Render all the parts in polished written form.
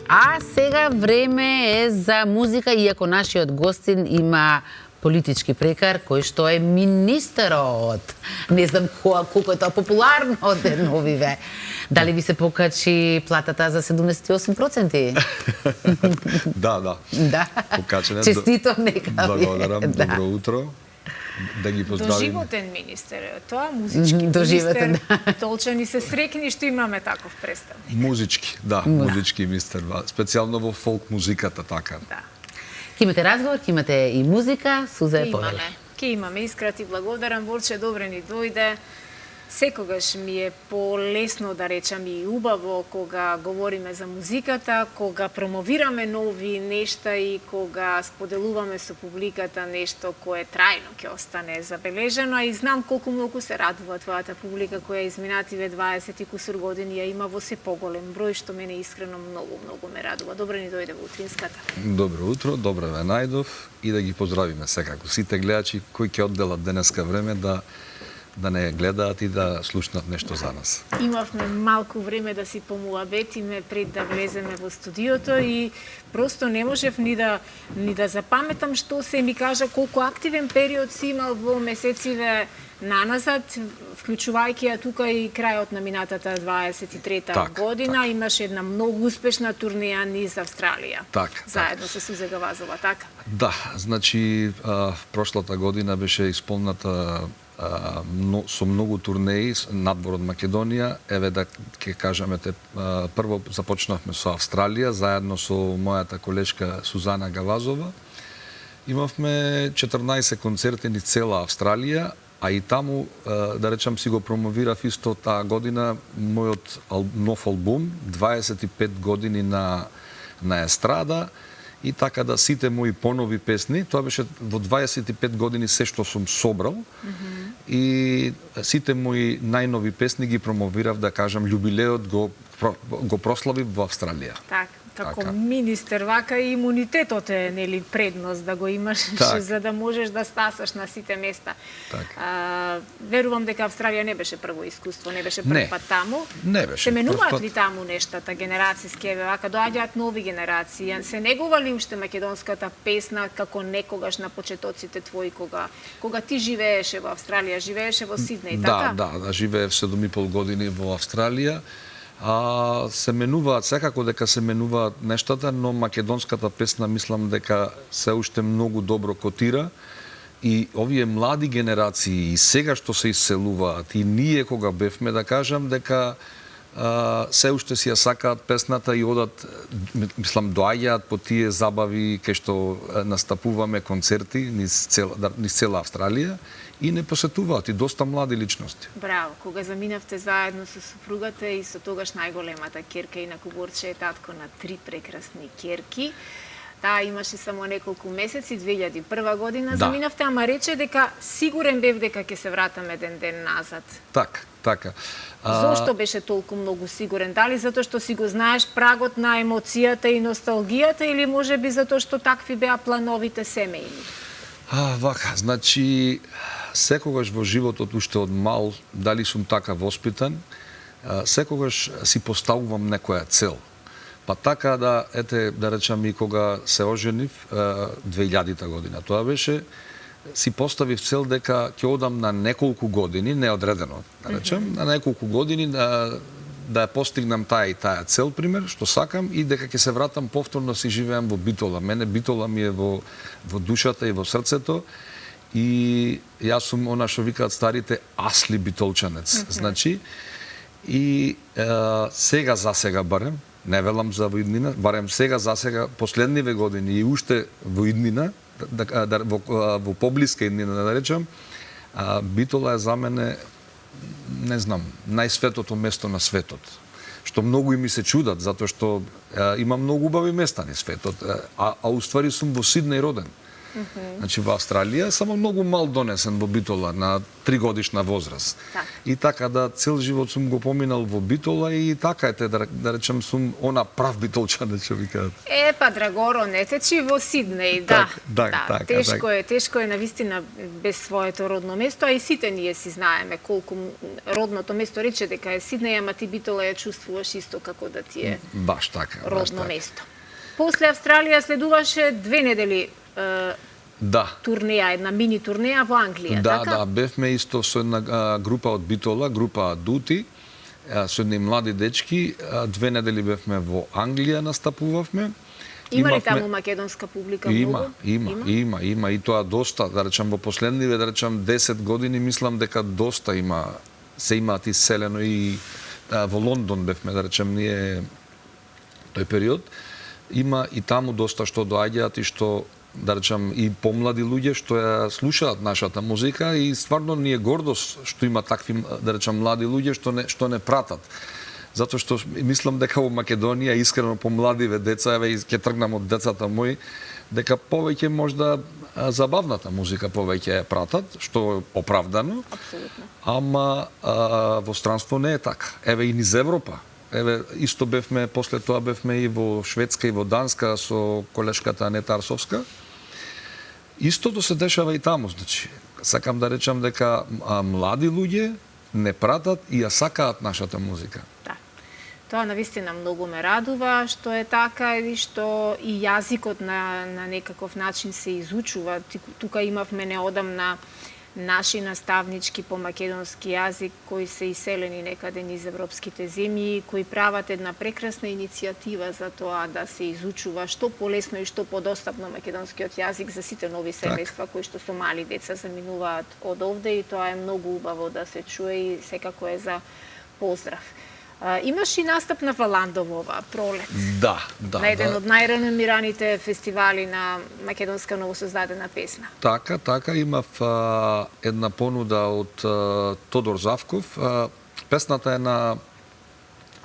А сега време е за музика, иако нашиот гостин има политички прекар, кој што е министерот. Не знам колку е тоа популарно деновиве. Дали ви се покачи платата за 78%? Да. Покачена. Честито нека. Благодарам, добро утро. Да ги поздравим. Доживотен министер, тоа музички министер. Толчани се срекни што имаме таков представник. Музички, да, музички министер, специјално во фолк музиката така. Да. Ке имате разговор, ке имате и музика, Суза е повели. Ке имаме, искра ти благодарам, Борче, добре ни дојде. Секогаш ми е полесно да речам и убаво кога говориме за музиката, кога промовираме нови нешта и кога споделуваме со публиката нешто кое трајно ќе остане забележено, а и знам колку многу се радува твојата публика која изминативе 20 и кусур години ја има во се поголем број, што мене искрено многу ме радува. Добре ни дојде во утринската. Добро утро, добре ве најдов и да ги поздравиме секако. Сите гледачи кои ќе одделат денеска време да не гледаат и да слушнат нешто за нас. Имавме малку време да си помуабетиме пред да влеземе во студиото и просто не можев ни да запаметам што се ми кажа колку активен период си имал во месециве наназад, вклучувајќи ја тука и крајот на минатата 23-та година, имаше една многу успешна турнеја низ Австралија. Заедно со Суза Гавазова, така? Да, значи прошлата година беше исполната со многу турнеи надвор од Македонија. Еве да ќе кажеме прво започнавме со Австралија заедно со мојата колешка Сузана Гавазова. Имавме 14 концерти низ цела Австралија, а и таму да речам си го промовирав исто таа година мојот нов албум 25 години на естрада. И така да сите мои понови песни, тоа беше во 25 години се што сум собрал, и сите мои најнови песни ги промовирав, да кажам, јубилеот го прославив во Австралија. Како министер, вака и имунитетот е нели предност да го имаш за да можеш да стасаш на сите места. Верувам дека Австралија не беше прво искуство, не беше прв пат таму. Не беше. Се менуваат ли таму нештата генерацијски, вака доаѓаат нови генерации? Се негува ли уште македонската песна како некогаш на почетоците твои кога ти живееше во Австралија, живееше во Сиднеј, така? Да, живеев 7,5 години во Австралија. Се менуваат, секако дека се менуваат нештата, но македонската песна мислам дека се уште многу добро котира и овие млади генерации и сега што се исселуваат и ние кога бевме, да кажам дека се уште си ја сакаат песната и одат, мислам, доаѓаат по тие забави кај што настапуваме концерти низ цела Австралија и не посетуваат и доста млади личности. Браво, кога заминавте заедно со супругата и со тогаш најголемата ќерка, инаку Борче е татко на 3 прекрасни ќерки. Таа имаше само неколку месеци, 2001 година заминавте, ама рече дека сигурен бев дека ќе се вратам еден ден назад. Така. Зошто беше толку многу сигурен? Дали затоа што си го знаеш прагот на емоцијата и носталгијата или можеби затоа што такви беа плановите семејни? Вака, значи секогаш во животот уште од мал, дали сум така воспитан, секогаш си поставувам некоја цел. Па така да речам и кога се оженив 2000 година, тоа беше, си поставив цел дека ќе одам на неколку години, неодредено, да речем, на неколку години да ја постигнам таа и таа цел, пример, што сакам, и дека ќе се вратам повторно си живеам во Битола. Мене Битола ми е во душата и во срцето, и јас сум она што викаат старите асли битолчанец. Значи, и сега за сега барем, не велам за во иднина, барем сега за сега, последниве години и уште во иднина, во поблиска иднина, да речам, Битола е за мене, не знам, најсветото место на светот. Што многу и ми се чудат, затоа што има многу убави места на светот, а уствари сум во Сиднеј роден. Значи во Австралија само многу мал донесен во Битола на 3 годишна возраст. Так. И така да цел живот сум го поминал во Битола и така ете да речем сум она прав битолчанин што ви кажат. Па Драгоро не течи во Сиднеј, да. Така, Тешко е навистина без своето родно место, а и сите ние си знаеме колку родното место рече дека е Сиднеј, ама ти Битола ја чувствуваш исто како да ти е Баш така, родно место. После Австралија следуваше 2 недели турнеја, една мини турнеја во Англија, да, така? Да, бевме исто со една група од Битола, група Дути, со едни млади дечки, 2 недели бевме во Англија, настапувавме. Има ли таму македонска публика многу? Има и тоа доста, да речам во последниве, да речам 10 години, мислам дека доста се имаат иселено и во Лондон бевме, да речем, ние тој период. Има и таму доста што доаѓаат и што, да речам, и помлади луѓе што ја слушаат нашата музика и стварно ни е гордост што има такви, да речам, млади луѓе што не пратат. Затоа што мислам дека во Македонија искрено помладиве деца, еве ќе тргнам од децата мои, дека повеќе можда забавната музика повеќе ја пратат, што е оправдано. Апсолутно. Ама во странство не е така. Еве и низ Европа. Еве исто бевме, после тоа бевме и во Шведска и во Данска со колешката Анета Арсовска. Истото се дешава и таму, значи. Сакам да речам дека млади луѓе не пратат и ја сакаат нашата музика. Да. Тоа навистина многу ме радува што е така и што и јазикот на некаков начин се изучува. Тука имавме неодамна наши наставнички по македонски јазик кои се иселени некаде низ европските земји, кои прават една прекрасна иницијатива за тоа да се изучува што полесно и што подостапно македонскиот јазик за сите нови семејства кои што со мали деца заминуваат од овде, и тоа е многу убаво да се чуе и секако е за поздрав. Имаш и настап на Валандово ова пролет. Да. На еден од најреномираните фестивали на македонска новосоздадена песна. Така, имав една понуда од Тодор Завков. Песната е на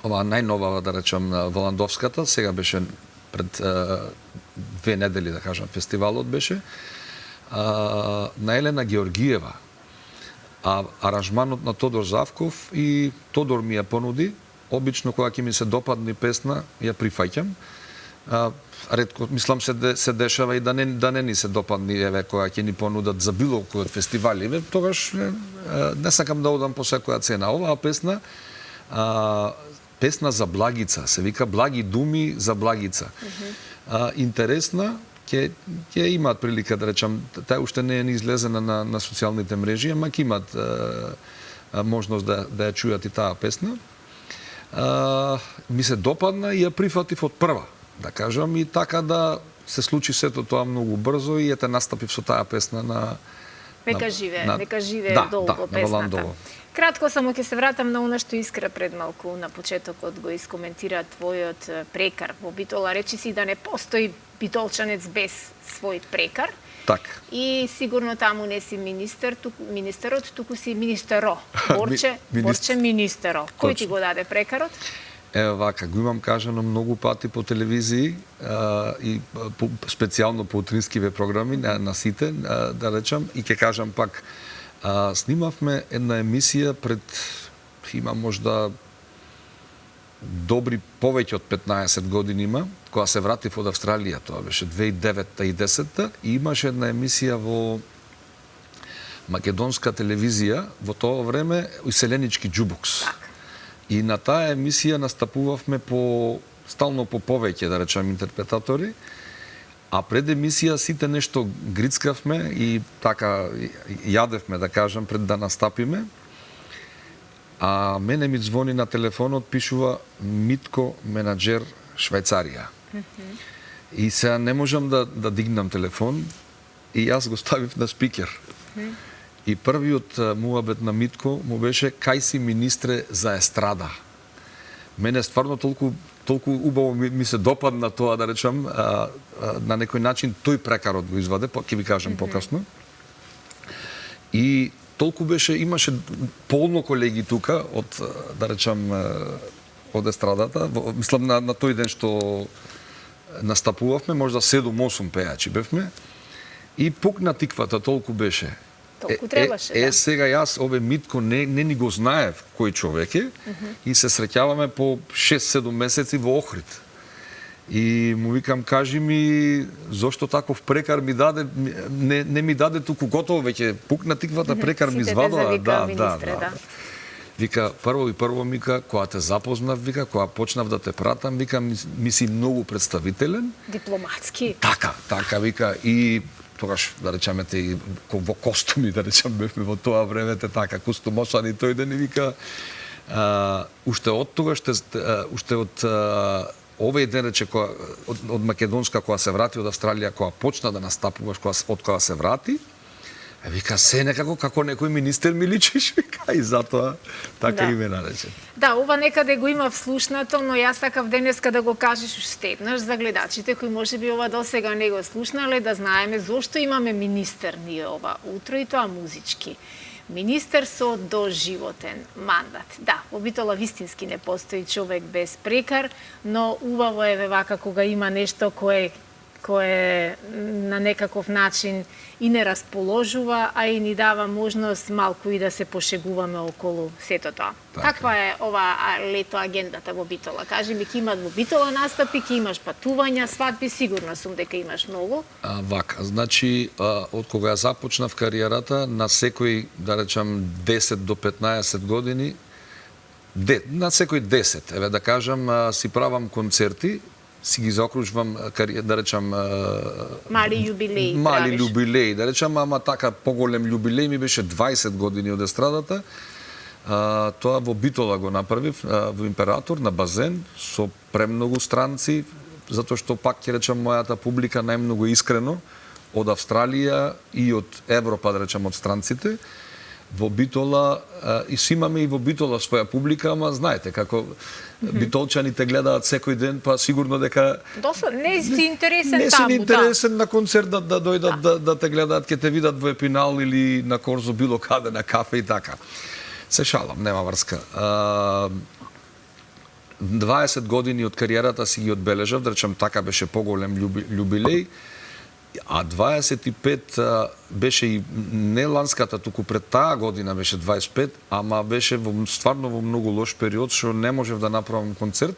ова најнова, да речам, Валандовската, сега беше пред 2 недели, да кажам, фестивалот беше, на Елена Георгиева. А аранжманот на Тодор Завков и Тодор ми ја понуди. Обично кога ќе ми се допадне песна, ја прифаќам. Ретко, мислам се дешава и да не ни се допадни, еве, кога ќе ни понудат за било кој од фестивали, тогаш не сакам да одам по секоја цена. Оваа песна, песна за Благица, се вика Благи думи за Благица. Интересна, ќе имаат прилика, да речам, таа уште не е ни излезена на социјалните мрежи, ама ќе имаат можност да ја чујат и таа песна. Ми се допадна и ја прифатив од прва, да кажам, и така да се случи сето тоа многу брзо и ете настапив со таа песна на Нека живее долго песната. Кратко само ќе се вратам на она што Искра пред малку на почетокот го искоментира твојот прекар во Битола. Речи си да не постои битолчанец без свој прекар. Така. И сигурно таму не си министерот, туку си министеро. Борче министеро. Кој ти го даде прекарот? Ева вака, го имам кажано многу пати по телевизии и специјално по утринскиве програми на сите, да речам, и ќе кажам пак, снимавме една емисија пред, има можда добри повеќе од 15 години има, кога се вратив од Австралија, тоа беше 2009 и 2010, и имаше една емисија во македонска телевизија, во тоа време, Иселенички џубокс. И на таа емисија настапувавме стално по повеќе, да речам, интерпретатори, а пред емисија сите нешто грицкавме и така јадевме, да кажам, пред да настапиме. А мене ми звони на телефонот, пишува Митко, менаџер Швајцарија. И сега не можам да дигнам телефон и јас го ставив на спикер. И првиот муабет на Митко му беше кај си министре за естрада. Мене стварно толку убаво ми се допадна тоа, да речам, на некој начин тој прекарот го изваде, ќе ви кажам покасно. И толку беше, имаше полно колеги тука од, да речам, од естрадата. Мислам на тој ден што настапувавме, можда 7-8 пејачи бевме. И пукна тиквата, толку беше. Толку требаше, да. Сега јас ове Митко не ни го знаев кој човек е и се среќаваме по 6-7 месеци во Охрид. И му викам, кажи ми, зошто таков прекар ми даде, не ми даде туку готово, веќе пукна тиквата, прекар ми извадува. Да. Вика, прво мика, кога те запознав, вика, кога почнав да те пратам, вика, ми си многу представителен. Дипломатски. Така, вика, и тогаш, да речеме, и во костуми, да речеме, бевме во тоа време, така, костумосани, тој да ни вика, уште од тогаш, уште од овој ден, рече, од Македонска, кога се врати од Австралија, кога почна да настапуваш, од кога се врати, вика, се некако како некој министер ми личиш, вика, и затоа така и ме нарече. Да, ова некаде го има вслушнато, но јас сакав денеска да го кажеш уште еднаш за гледачите кои можеби ова досега не го слушнале, да знаеме зошто имаме министер ние ова утро и тоа музички. Министер со доживотен мандат. Да, во Битола вистински не постои човек без прекар, но убаво е вака кога има нешто кое на некаков начин и не расположува, а и ни дава можност малку и да се пошегуваме околу сето тоа. Каква е ова лето агендата во Битола? Кажи ми, ќе имат во Битола настапи, ќе имаш патувања, свадби, сигурно сум дека имаш многу. Вака, значи, од кога ја започнав кариерата, на секој, да речам, 10 до 15 години, на секој 10, еве да кажам, си правам концерти, си ги заокружвам, да речам... Мали јубилеи. Мали јубилеи, да речам, ама така поголем јубилеј ми беше 20 години од естрадата. Тоа во Битола го направив, во Император, на базен, со премногу странци, затоа што пак ќе речам мојата публика најмногу искрено од Австралија и од Европа, да речам, од странците. Во Битола, и си имаме и во Битола своја публика, ама знаете, како битолчаните гледаат секој ден, па сигурно дека... Не си интересен не таму, си интересен на концерт да дојдат да те гледаат, ќе те видат во Епинал или на Корзо, било каде, на кафе и така. Се шалам, нема врска. 20 години од кариерата си ги одбележав, да речам, така беше поголем јубилеј, а 25 беше и не ланската, туку пред таа година беше 25, ама беше стварно во многу лош период, што не можев да направам концерт,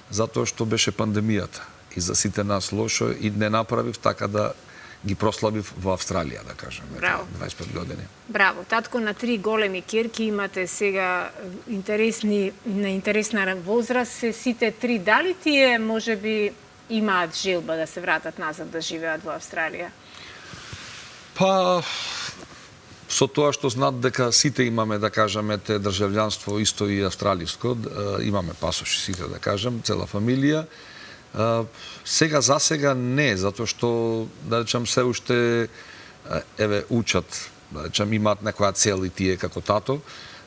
затоа што беше пандемијата. И за сите нас лошо, и не направив така да ги прославив во Австралија, да кажем. Браво. 25 години. Браво. Татко, на 3 големи кирки имате сега интересна возраст, се сите 3. Дали тие, можеби, имаат желба да се вратат назад да живеат во Австралија? Па, со тоа што знаат дека сите имаме, да кажеме, те државјанство исто и австралиско, имаме пасоши сите, да кажем, цела фамилија. Сега за сега не, затоа што, да речам, се уште учат, да речам, имаат некоја цел и тие како тато.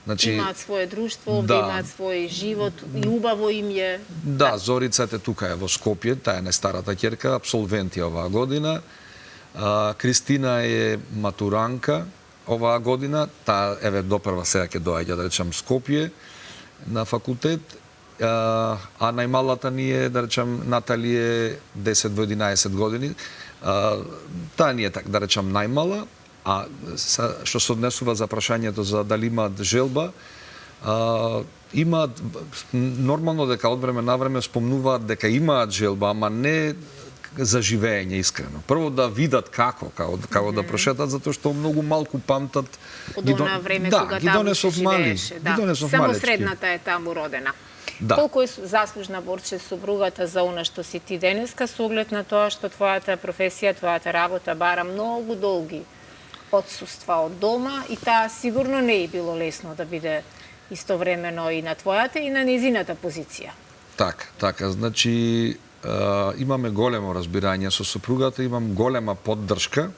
Значи, имаат свое друштво, имаат свој живот и убаво им е. Да, Зорица е тука е во Скопје, таа е најстарата ќерка, абсолвент е оваа година. Кристина е матуранка оваа година, таа еве допрва сега ќе доаѓа, да речам, Скопје на факултет. А најмалата ни е, да речам, Натали е 10 во 11 години. Таа ни е, да речам, најмала. А што се однесува за прашањето за дали имаат желба, имаат нормално дека од време на време спомнуваат дека имаат желба, ама не за живење искрено. Прво да видат како да прошетат, затоа што многу малку памтат. Од она време кога таму се живееше. Само средната е таму родена. Колку е заслужна, Борче, супругата за она што си ти денеска, со оглед на тоа што твојата професија, твојата работа бара многу долги отсуства од дома, и таа сигурно не е било лесно да биде истовремено и на твојата и на незината позиција. Така, значи имаме големо разбирање со супругата, имам голема поддршка,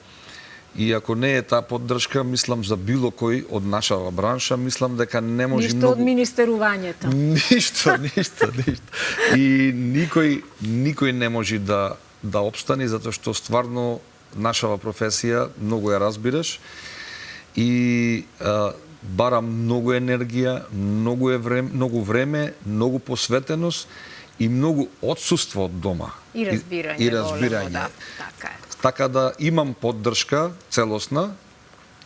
и ако не е таа поддршка, мислам за било кој од нашава бранша, мислам дека не може ништо од министерувањето. Ништо. И никој не може да обстани, затоа што стварно нашава професија многу ја разбираш и бара многу енергија, многу време, многу посветеност и многу отсуство од дома. И разбирање. Да, така е. Така да имам поддршка целосна,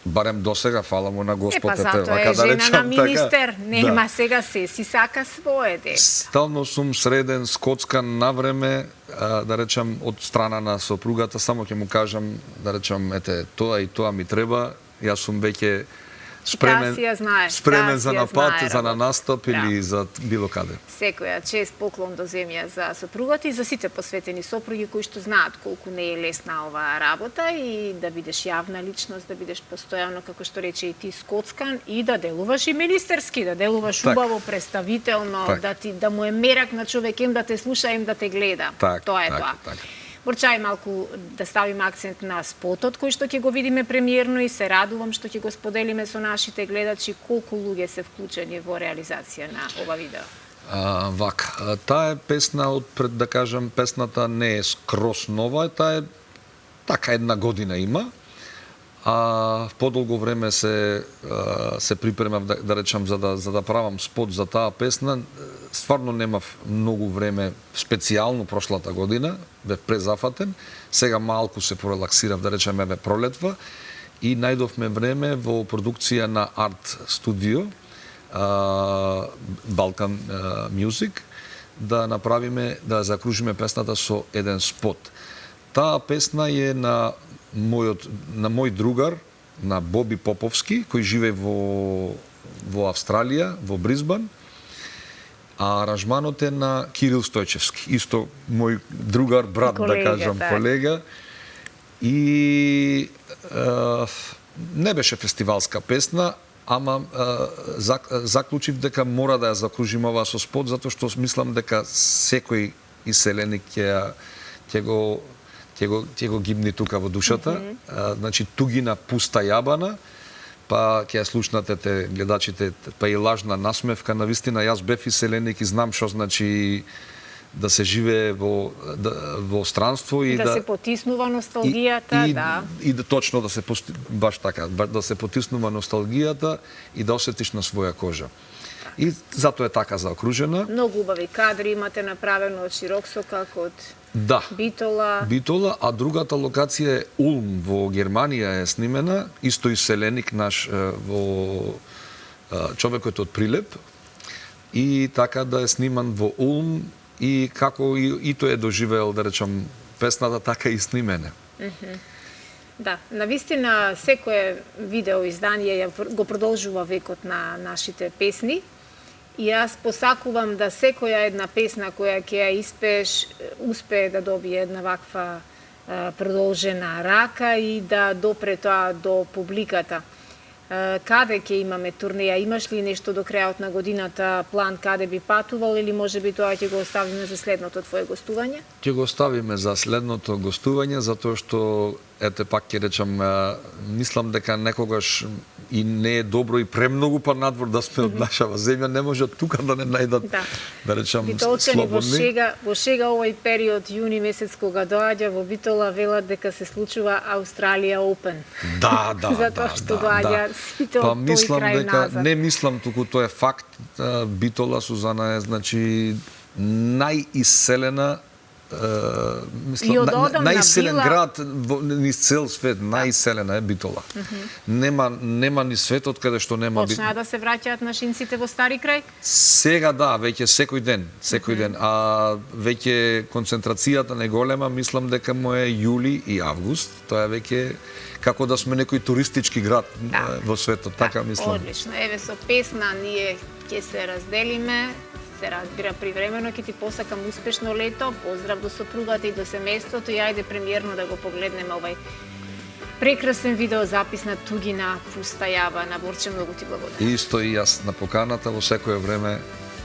барем досега, фала му на Господ. Па затоа е жена на министер, нема сега се си сака свое дете. Стално сум среден, скоцкан на време, да речам, од страна на сопругата, само ќе му кажам, да речам, ете, тоа и тоа ми треба, јас сум веќе спремен за напад, за на настап или за било каде. Секоја чест поклон до земја за сопругата и за сите посветени сопруги кои што знаат колку не е лесна оваа работа и да бидеш јавна личност, да бидеш постојано, како што рече и ти, скоцкан и да делуваш и министерски, да делуваш убаво, представително, да му е мерак на човек, им да те слуша, им да те гледа. Тоа е тоа. Борчај малку да ставиме акцент на спотот кој што ќе го видиме премиерно и се радувам што ќе го споделиме со нашите гледачи колку луѓе се вклучени во реализација на ова видео. Таа е песна од пред, да кажам, песната не е скрос нова, таа е така една година има. Подолго време се припремав, да речам, за да правам спот за таа песна. Стварно немав многу време, специјално прошлата година, бев презафатен. Сега малку се порелаксирав, да речем, еве пролетва и најдовме време во продукција на Арт Студио, Balkan Music, да направиме, да закружиме песната со еден спот. Таа песна е на мој другар, на Боби Поповски, кој живее во Австралија, во Бризбан, а аранжманот е на Кирил Стојчевски, исто мој другар, брат, колега, да кажам, колега. И не беше фестивалска песна, ама заклучив дека мора да ја закружим ова со спот, затоа што мислам дека секој иселеник ќе го гибни тука во душата. Значи, тугина пуста јабана, па ќе ја слушнате гледачите, па и лажна насмевка. Навистина, јас бев иселеник и знам што значи да се живее во странство и да се потиснува носталгијата, и точно да се баш така, да се потиснува носталгијата и да осетиш на своја кожа. И затоа е така заокружена. Многу убави кадри имате направено од Широксокак, од Битола, а другата локација е Улм во Германија е снимена, исто иселеник наш во човекот од Прилеп, и така да е сниман во Улм и како и тој е доживеел, да речам, песната, така и снимене. Да, навистина секое видео издание го продолжува векот на нашите песни. И јас посакувам да секоја една песна која ќе ја испееш, успее да добие една ваква продолжена рака и да допре тоа до публиката. Каде ќе имаме турнеја? Имаш ли нешто до крајот на годината план каде би патувал или можеби тоа ќе го оставиме за следното твое гостување? Ќе го оставиме за следното гостување, затоа што ете пак ќе речам, мислам дека некогаш и не е добро и премногу па надвор да сме од нашава земја, не може тука да не најдат, да речам, слободни. Во шега овој период, јуни месец, кога доаѓа во Битола, велат дека се случува Австралија Open. Да. Затоа што доаѓа сите од тој крај назад. Не мислам туку, тоа е факт. Битола, Сузана е, значи, најиселена најиселен град низ цел свет, најиселена е Битола. Нема ни светот каде што нема. Почнаа да се враќаат нашинците во Стари крај? Сега да, веќе секој ден. А веќе концентрацијата не голема, мислам дека му е јули и август. Тоа е веќе како да сме некој туристички град во светот, така мислам. Одлично. Еве со песна ние ќе се разделиме. Се разбира привремено, ќе ти посакам успешно лето, поздрав до сопругата и до семејството и ајде премиерно да го погледнеме овај прекрасен видеозапис на Тугина пуста јаба. На Борче, многу ти благодарам. Исто и јас на поканата во секое време.